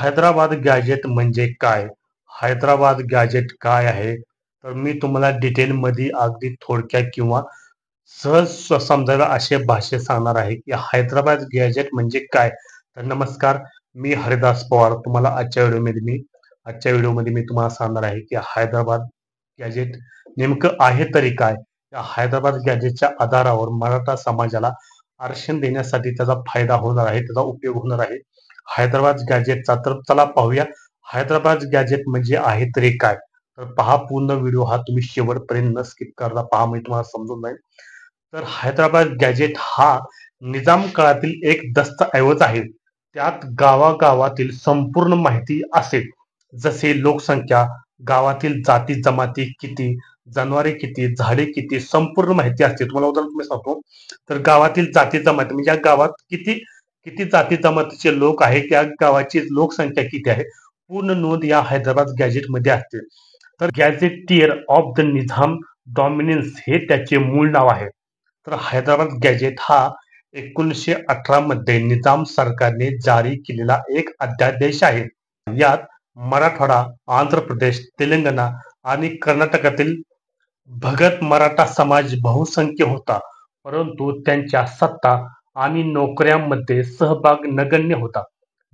Hyderabad gadget म्हणजे काय? Hyderabad gadget काय आहे? तर मी तुम्हाला डिटेलमध्ये अगदी थोडक्यात किंवा सहज समजायला अशा भाषेत सांगणार आहे की हैदराबाद गॅजेट म्हणजे काय? तर नमस्कार, मी हरिदास पवार. तुम्हाला आजच्या व्हिडिओमध्ये मी तुम्हाला सांगणार आहे की हैदराबाद गॅजेट नेमकं आहे तरी काय? या हैदराबाद गॅजेटच्या आधारावर मराठा समाजाला आरक्षण देण्यासाठी त्याचा फायदा होणार आहे, त्याचा उपयोग होणार आहे. हैदराबाद गॅजेटचा तर चला पाहूया. हैदराबाद गॅजेट म्हणजे आहे तरी काय? तर पहा, पूर्ण व्हिडिओ हा तुम्ही शेवटपर्यंत न स्किप करता पहा, म्हणजे तुम्हाला समजून जाईल. तर हैदराबाद गॅजेट हा निजाम काळातील एक दस्तऐवज आहे. त्यात गावागावातील संपूर्ण माहिती असेल, जसे लोकसंख्या, गावातील जाती जमाती किती, जनावरे किती, झाडे किती, संपूर्ण माहिती असते. तुम्हाला उदाहरण मी सांगतो. तर गावातील जाती जमाती म्हणजे या गावात किती किती जाती जमातीचे लोक आहेत, त्या गावाची लोकसंख्या किती आहे, पूर्ण नोंद या हैदराबाद गॅजेट मध्ये असते. तर gazetteer of the Nizam dominance हे त्याचे मूळ नाव आहे. तर हैदराबाद गॅजेट हा 1918 मध्ये निजाम सरकारने जारी केलेला एक अध्यादेश आहे. यात मराठवाडा, आंध्र प्रदेश, तेलंगणा आणि कर्नाटकातील भगत मराठा समाज बहुसंख्य होता, परंतु त्यांच्या सत्ता आणि नोकऱ्यांमध्ये सहभाग नगण्य होता.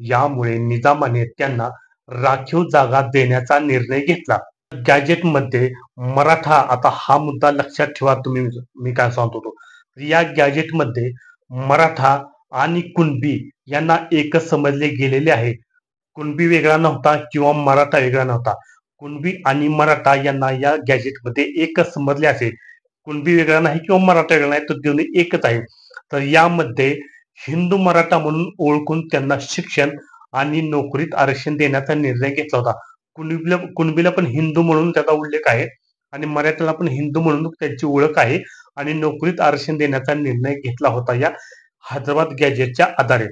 यामुळे निजामाने त्यांना राखीव जागा देण्याचा निर्णय घेतला. गॅजेटमध्ये मराठा, आता हा मुद्दा लक्षात ठेवा तुम्ही, मी काय सांगतो तो. या गॅजेटमध्ये मराठा आणि कुणबी यांना एकच समजले गेलेले आहे. कुणबी वेगळा नव्हता किंवा मराठा वेगळा नव्हता. कुणबी आणि मराठा यांना या गॅजेटमध्ये एकच समजले असेल. कुणबी वेगळा नाही किंवा मराठा वेगळा नाही, तर दोन्ही एकच आहे. तर यामध्ये हिंदू मराठा म्हणून ओळखून त्यांना शिक्षण आणि नोकरीत आरक्षण देण्याचा निर्णय घेतला होता. कुणबीला पण हिंदू म्हणून त्याचा उल्लेख आहे आणि मराठ्याला पण हिंदू म्हणून त्यांची ओळख आहे आणि नोकरीत आरक्षण देण्याचा निर्णय घेतला होता या हैदराबाद गॅजेटच्या आधारे.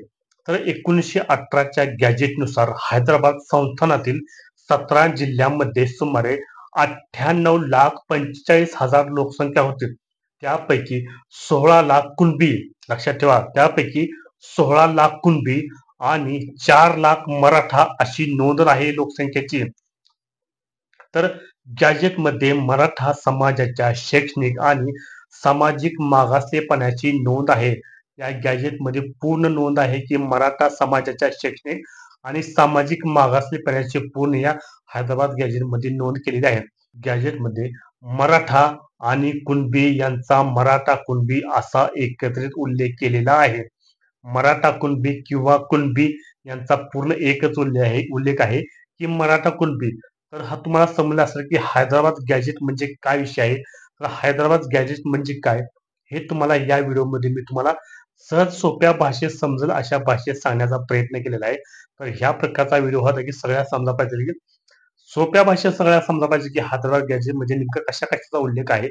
तर 1918च्या गॅजेटनुसार हैदराबाद संस्थानातील 17 जिल्ह्यांमध्ये सुमारे 98,45,000 लोकसंख्या होती. त्यापैकी 16 लाख कुणबी, लक्षात ठेवा, त्यापैकी 16 लाख कुणबी आणि 4 लाख मराठा अशी नोंद आहे लोकसंख्येची. तर गॅजेटमध्ये मराठा समाजाच्या शैक्षणिक आणि सामाजिक मागासलेपणाची नोंद आहे. या गॅजेटमध्ये पूर्ण नोंद आहे की मराठा समाजाच्या शैक्षणिक आणि सामाजिक मागासलेपणाची पूर्ण या हैदराबाद गॅजेटमध्ये नोंद केलेली आहे. गॅजेटमध्ये मराठा आणि कुणबी यांचा मराठा कुणबी असा एकत्रित उल्लेख केलेला आहे. मराठा कुणबी किंवा कुणबी यांचा पूर्ण एकच उल्लेख आहे की मराठा कुणबी. तर हा तुम्हाला समजला असेल की हैदराबाद गॅजेट म्हणजे काय विषय आहे. तर हैदराबाद गॅजेट म्हणजे काय हे तुम्हाला या व्हिडिओमध्ये मी तुम्हाला सहज सोप्या भाषेत समजेल अशा भाषेत सांगण्याचा प्रयत्न केलेला आहे. तर ह्या प्रकारचा व्हिडिओ होता की सगळ्या समजा पाहिजे की सोप्या भाषेत सगळ्या समजा पाहिजे की हैदराबाद गॅजेट म्हणजे नेमकं कशा कशाचा उल्लेख आहे